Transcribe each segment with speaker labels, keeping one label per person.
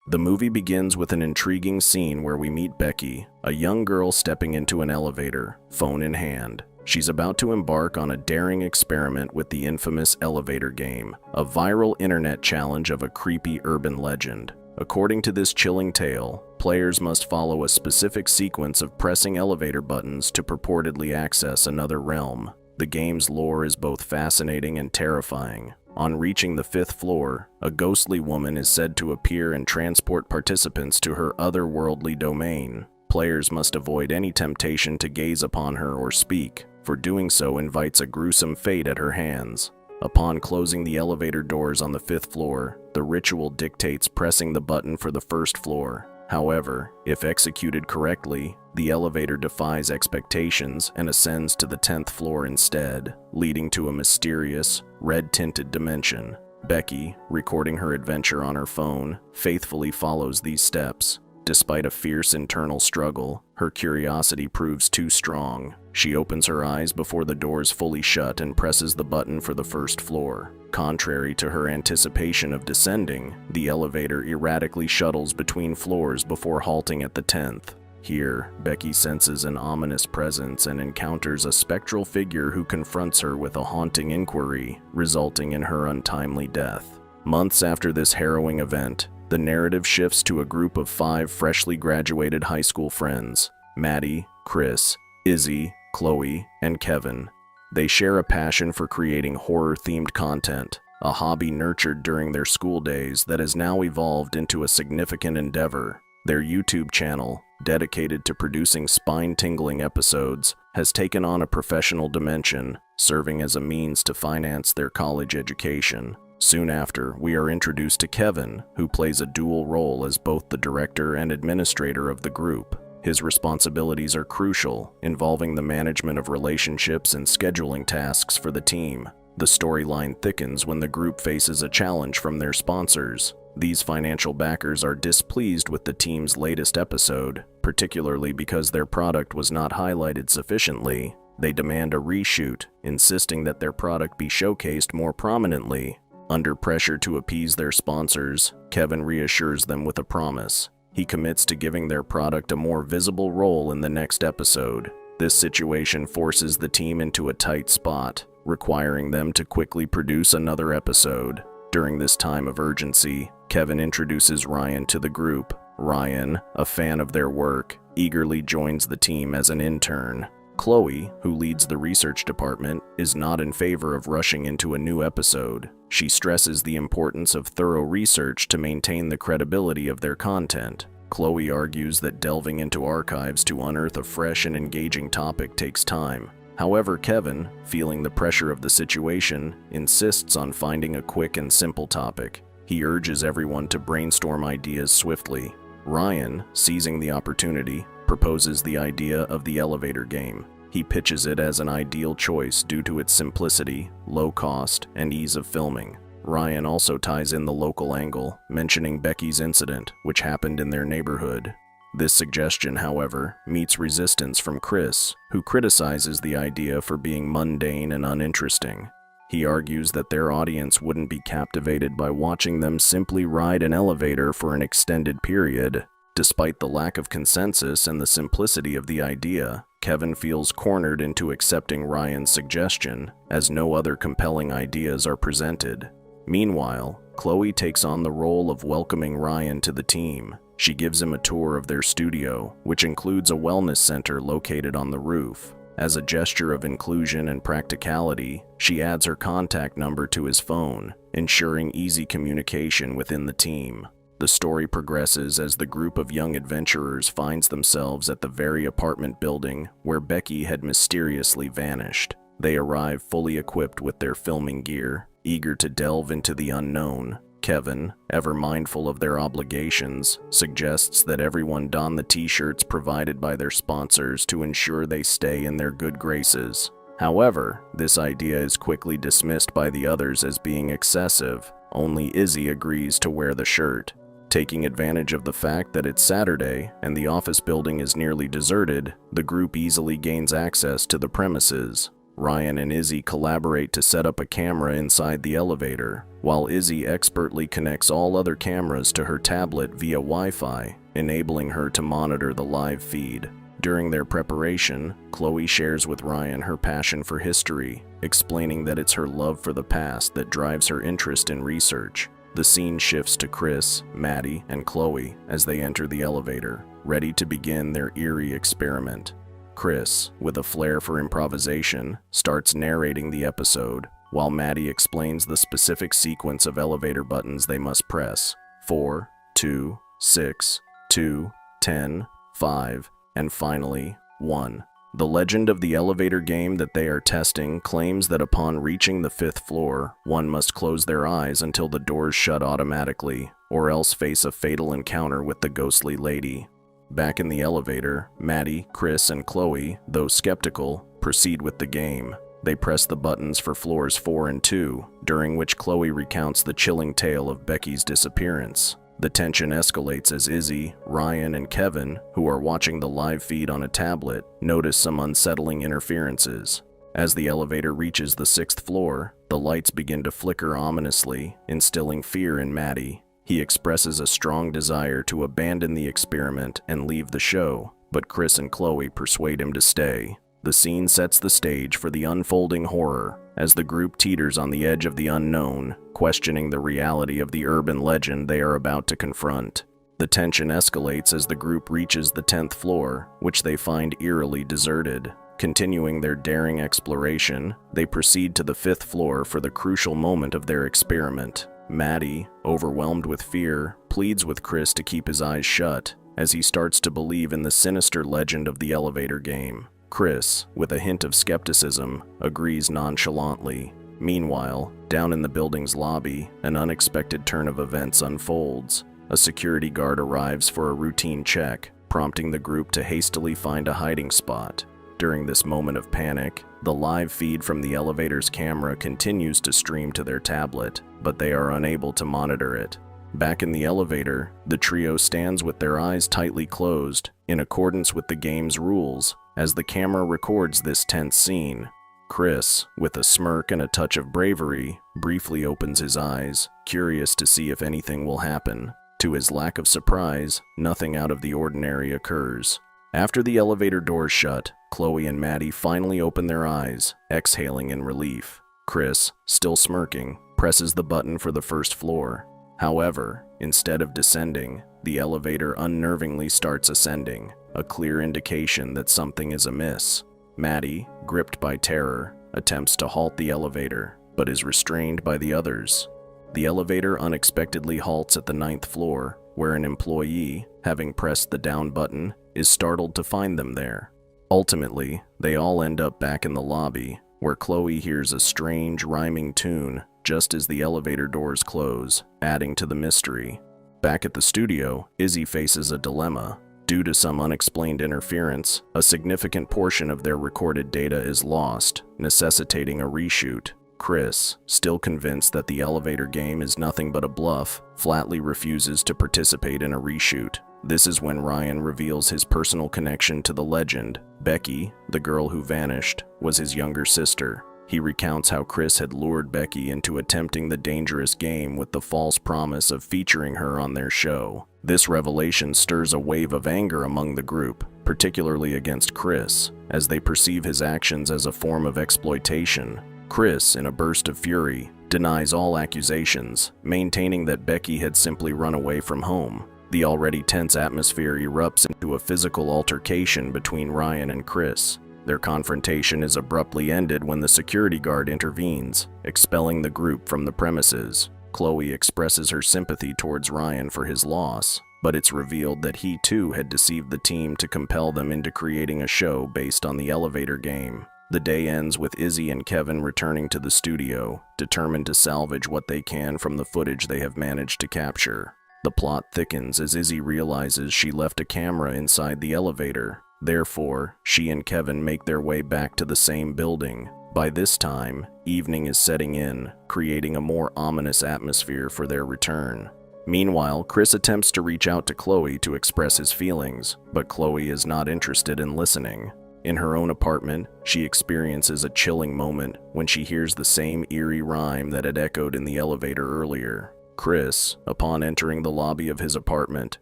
Speaker 1: The movie begins with an intriguing scene where we meet Becky, a young girl stepping into an elevator, phone in hand. She's about to embark on a daring experiment with the infamous elevator game, a viral internet challenge of a creepy urban legend. According to this chilling tale, players must follow a specific sequence of pressing elevator buttons to purportedly access another realm. The game's lore is both fascinating and terrifying. On reaching the 5th floor, a ghostly woman is said to appear and transport participants to her otherworldly domain. Players must avoid any temptation to gaze upon her or speak, for doing so invites a gruesome fate at her hands. Upon closing the elevator doors on the 5th floor, the ritual dictates pressing the button for the 1st floor. However, if executed correctly, the elevator defies expectations and ascends to the 10th floor instead, leading to a mysterious, red-tinted dimension. Becky, recording her adventure on her phone, faithfully follows these steps. Despite a fierce internal struggle, her curiosity proves too strong. She opens her eyes before the doors fully shut and presses the button for the 1st floor. Contrary to her anticipation of descending, the elevator erratically shuttles between floors before halting at the 10th. Here, Becky senses an ominous presence and encounters a spectral figure who confronts her with a haunting inquiry, resulting in her untimely death. Months after this harrowing event, the narrative shifts to a group of 5 freshly graduated high school friends: Maddie, Chris, Izzy, Chloe, and Kevin. They share a passion for creating horror-themed content, a hobby nurtured during their school days that has now evolved into a significant endeavor. Their YouTube channel, dedicated to producing spine-tingling episodes, has taken on a professional dimension, serving as a means to finance their college education. Soon after, we are introduced to Kevin, who plays a dual role as both the director and administrator of the group. His responsibilities are crucial, involving the management of relationships and scheduling tasks for the team. The storyline thickens when the group faces a challenge from their sponsors. These financial backers are displeased with the team's latest episode, particularly because their product was not highlighted sufficiently. They demand a reshoot, insisting that their product be showcased more prominently. Under pressure to appease their sponsors, Kevin reassures them with a promise. He commits to giving their product a more visible role in the next episode. This situation forces the team into a tight spot, requiring them to quickly produce another episode. During this time of urgency, Kevin introduces Ryan to the group. Ryan, a fan of their work, eagerly joins the team as an intern. Chloe, who leads the research department, is not in favor of rushing into a new episode. She stresses the importance of thorough research to maintain the credibility of their content. Chloe argues that delving into archives to unearth a fresh and engaging topic takes time. However, Kevin, feeling the pressure of the situation, insists on finding a quick and simple topic. He urges everyone to brainstorm ideas swiftly. Ryan, seizing the opportunity, proposes the idea of the elevator game. He pitches it as an ideal choice due to its simplicity, low cost, and ease of filming. Ryan also ties in the local angle, mentioning Becky's incident, which happened in their neighborhood. This suggestion, however, meets resistance from Chris, who criticizes the idea for being mundane and uninteresting. He argues that their audience wouldn't be captivated by watching them simply ride an elevator for an extended period. Despite the lack of consensus and the simplicity of the idea, Kevin feels cornered into accepting Ryan's suggestion, as no other compelling ideas are presented. Meanwhile, Chloe takes on the role of welcoming Ryan to the team. She gives him a tour of their studio, which includes a wellness center located on the roof. As a gesture of inclusion and practicality, she adds her contact number to his phone, ensuring easy communication within the team. The story progresses as the group of young adventurers finds themselves at the very apartment building where Becky had mysteriously vanished. They arrive fully equipped with their filming gear, eager to delve into the unknown. Kevin, ever mindful of their obligations, suggests that everyone don the t-shirts provided by their sponsors to ensure they stay in their good graces. However, this idea is quickly dismissed by the others as being excessive. Only Izzy agrees to wear the shirt. Taking advantage of the fact that it's Saturday and the office building is nearly deserted, the group easily gains access to the premises. Ryan and Izzy collaborate to set up a camera inside the elevator, while Izzy expertly connects all other cameras to her tablet via Wi-Fi, enabling her to monitor the live feed. During their preparation, Chloe shares with Ryan her passion for history, explaining that it's her love for the past that drives her interest in research. The scene shifts to Chris, Maddie, and Chloe as they enter the elevator, ready to begin their eerie experiment. Chris, with a flair for improvisation, starts narrating the episode, while Maddie explains the specific sequence of elevator buttons they must press: 4, 2, 6, 2, 10, 5, and finally, 1. The legend of the elevator game that they are testing claims that upon reaching the 5th floor, one must close their eyes until the doors shut automatically, or else face a fatal encounter with the ghostly lady. Back in the elevator, Maddie, Chris, and Chloe, though skeptical, proceed with the game. They press the buttons for floors 4 and 2, during which Chloe recounts the chilling tale of Becky's disappearance. The tension escalates as Izzy, Ryan, and Kevin, who are watching the live feed on a tablet, notice some unsettling interferences. As the elevator reaches the 6th floor, the lights begin to flicker ominously, instilling fear in Maddie. He expresses a strong desire to abandon the experiment and leave the show, but Chris and Chloe persuade him to stay. The scene sets the stage for the unfolding horror, as the group teeters on the edge of the unknown, questioning the reality of the urban legend they are about to confront. The tension escalates as the group reaches the 10th floor, which they find eerily deserted. Continuing their daring exploration, they proceed to the 5th floor for the crucial moment of their experiment. Maddie, overwhelmed with fear, pleads with Chris to keep his eyes shut, as he starts to believe in the sinister legend of the elevator game. Chris, with a hint of skepticism, agrees nonchalantly. Meanwhile, down in the building's lobby, an unexpected turn of events unfolds. A security guard arrives for a routine check, prompting the group to hastily find a hiding spot. During this moment of panic, the live feed from the elevator's camera continues to stream to their tablet, but they are unable to monitor it. Back in the elevator, the trio stands with their eyes tightly closed, in accordance with the game's rules, as the camera records this tense scene. Chris, with a smirk and a touch of bravery, briefly opens his eyes, curious to see if anything will happen. To his lack of surprise, nothing out of the ordinary occurs. After the elevator doors shut, Chloe and Maddie finally open their eyes, exhaling in relief. Chris, still smirking, presses the button for the 1st floor. However, instead of descending, the elevator unnervingly starts ascending, a clear indication that something is amiss. Maddie, gripped by terror, attempts to halt the elevator, but is restrained by the others. The elevator unexpectedly halts at the 9th floor, where an employee, having pressed the down button, is startled to find them there. Ultimately, they all end up back in the lobby, where Chloe hears a strange, rhyming tune just as the elevator doors close, adding to the mystery. Back at the studio, Izzy faces a dilemma. Due to some unexplained interference, a significant portion of their recorded data is lost, necessitating a reshoot. Chris, still convinced that the elevator game is nothing but a bluff, flatly refuses to participate in a reshoot. This is when Ryan reveals his personal connection to the legend. Becky, the girl who vanished, was his younger sister. He recounts how Chris had lured Becky into attempting the dangerous game with the false promise of featuring her on their show. This revelation stirs a wave of anger among the group, particularly against Chris, as they perceive his actions as a form of exploitation. Chris, in a burst of fury, denies all accusations, maintaining that Becky had simply run away from home. The already tense atmosphere erupts into a physical altercation between Ryan and Chris. Their confrontation is abruptly ended when the security guard intervenes, expelling the group from the premises. Chloe expresses her sympathy towards Ryan for his loss, but it's revealed that he too had deceived the team to compel them into creating a show based on the elevator game. The day ends with Izzy and Kevin returning to the studio, determined to salvage what they can from the footage they have managed to capture. The plot thickens as Izzy realizes she left a camera inside the elevator. Therefore, she and Kevin make their way back to the same building. By this time, evening is setting in, creating a more ominous atmosphere for their return. Meanwhile, Chris attempts to reach out to Chloe to express his feelings, but Chloe is not interested in listening. In her own apartment, she experiences a chilling moment when she hears the same eerie rhyme that had echoed in the elevator earlier. Chris, upon entering the lobby of his apartment,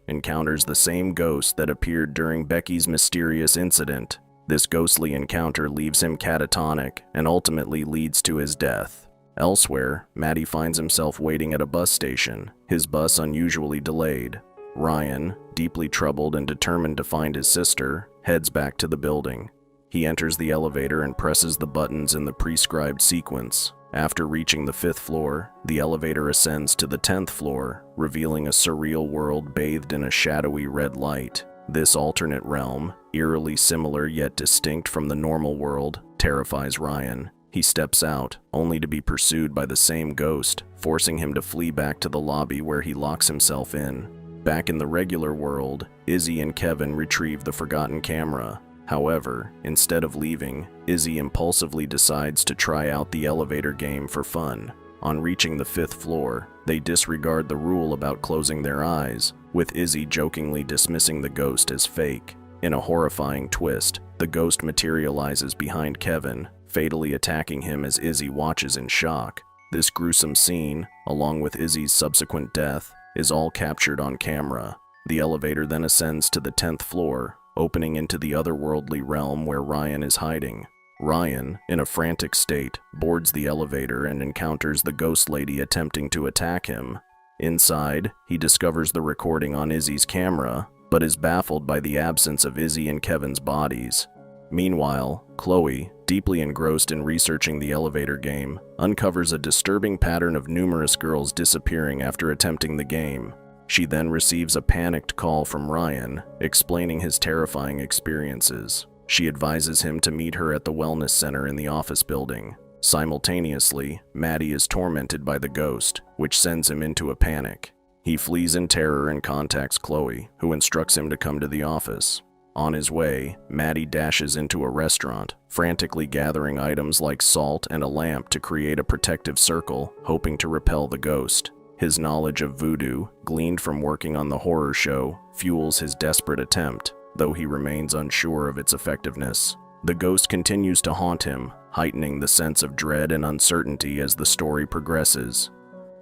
Speaker 1: encounters the same ghost that appeared during Becky's mysterious incident. This ghostly encounter leaves him catatonic and ultimately leads to his death. Elsewhere, Maddie finds himself waiting at a bus station, his bus unusually delayed. Ryan, deeply troubled and determined to find his sister, heads back to the building. He enters the elevator and presses the buttons in the prescribed sequence. After reaching the 5th floor, the elevator ascends to the 10th floor, revealing a surreal world bathed in a shadowy red light. This alternate realm, eerily similar yet distinct from the normal world, terrifies Ryan. He steps out, only to be pursued by the same ghost, forcing him to flee back to the lobby where he locks himself in. Back in the regular world, Izzy and Kevin retrieve the forgotten camera. However, instead of leaving, Izzy impulsively decides to try out the elevator game for fun. On reaching the 5th floor, they disregard the rule about closing their eyes, with Izzy jokingly dismissing the ghost as fake. In a horrifying twist, the ghost materializes behind Kevin, fatally attacking him as Izzy watches in shock. This gruesome scene, along with Izzy's subsequent death, is all captured on camera. The elevator then ascends to the 10th floor, opening into the otherworldly realm where Ryan is hiding. Ryan, in a frantic state, boards the elevator and encounters the ghost lady attempting to attack him. Inside, he discovers the recording on Izzy's camera, but is baffled by the absence of Izzy and Kevin's bodies. Meanwhile, Chloe, deeply engrossed in researching the elevator game, uncovers a disturbing pattern of numerous girls disappearing after attempting the game. She then receives a panicked call from Ryan, explaining his terrifying experiences. She advises him to meet her at the wellness center in the office building. Simultaneously, Maddie is tormented by the ghost, which sends him into a panic. He flees in terror and contacts Chloe, who instructs him to come to the office. On his way, Maddie dashes into a restaurant, frantically gathering items like salt and a lamp to create a protective circle, hoping to repel the ghost. His knowledge of voodoo, gleaned from working on the horror show, fuels his desperate attempt, though he remains unsure of its effectiveness. The ghost continues to haunt him, heightening the sense of dread and uncertainty as the story progresses.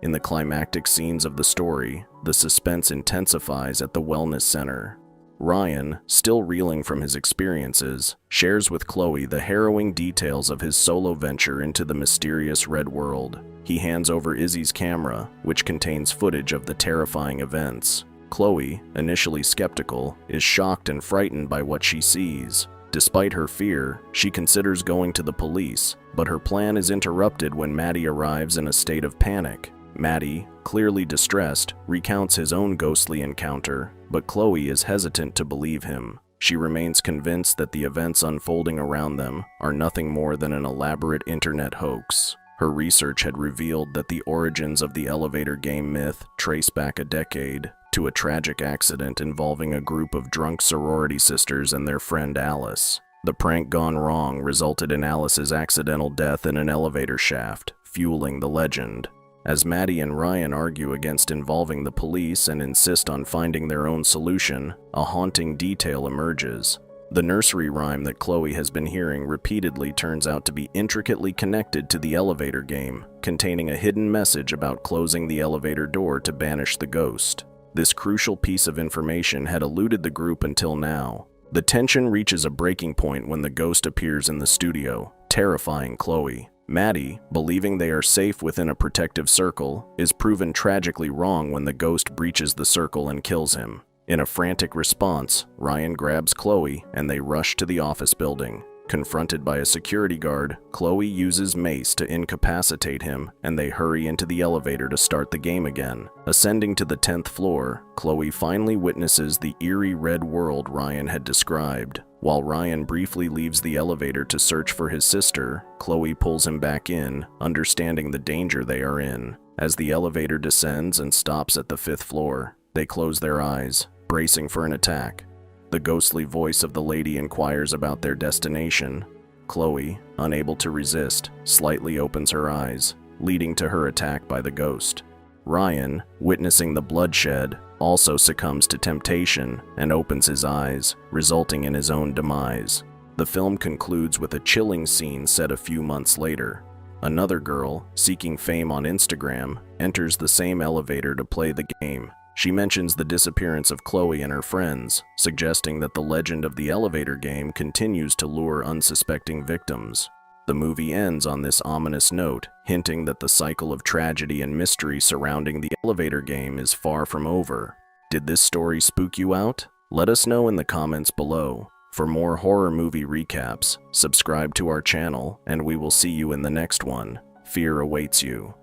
Speaker 1: In the climactic scenes of the story, the suspense intensifies at the wellness center. Ryan, still reeling from his experiences, shares with Chloe the harrowing details of his solo venture into the mysterious Red World. He hands over Izzy's camera, which contains footage of the terrifying events. Chloe, initially skeptical, is shocked and frightened by what she sees. Despite her fear, she considers going to the police, but her plan is interrupted when Maddie arrives in a state of panic. Maddie, clearly distressed, recounts his own ghostly encounter, but Chloe is hesitant to believe him. She remains convinced that the events unfolding around them are nothing more than an elaborate internet hoax. Her research had revealed that the origins of the elevator game myth trace back a decade to a tragic accident involving a group of drunk sorority sisters and their friend Alice. The prank gone wrong resulted in Alice's accidental death in an elevator shaft, fueling the legend. As Maddie and Ryan argue against involving the police and insist on finding their own solution, a haunting detail emerges. The nursery rhyme that Chloe has been hearing repeatedly turns out to be intricately connected to the elevator game, containing a hidden message about closing the elevator door to banish the ghost. This crucial piece of information had eluded the group until now. The tension reaches a breaking point when the ghost appears in the studio, terrifying Chloe. Maddie, believing they are safe within a protective circle, is proven tragically wrong when the ghost breaches the circle and kills him. In a frantic response, Ryan grabs Chloe and they rush to the office building. Confronted by a security guard, Chloe uses mace to incapacitate him, and they hurry into the elevator to start the game again. Ascending to the 10th floor, Chloe finally witnesses the eerie red world Ryan had described. While Ryan briefly leaves the elevator to search for his sister, Chloe pulls him back in, understanding the danger they are in. As the elevator descends and stops at the 5th floor, they close their eyes, bracing for an attack. The ghostly voice of the lady inquires about their destination. Chloe, unable to resist, slightly opens her eyes, leading to her attack by the ghost. Ryan, witnessing the bloodshed, also succumbs to temptation and opens his eyes, resulting in his own demise. The film concludes with a chilling scene set a few months later. Another girl, seeking fame on Instagram, enters the same elevator to play the game. She mentions the disappearance of Chloe and her friends, suggesting that the legend of the elevator game continues to lure unsuspecting victims. The movie ends on this ominous note, hinting that the cycle of tragedy and mystery surrounding the elevator game is far from over. Did this story spook you out? Let us know in the comments below. For more horror movie recaps, subscribe to our channel, and we will see you in the next one. Fear awaits you.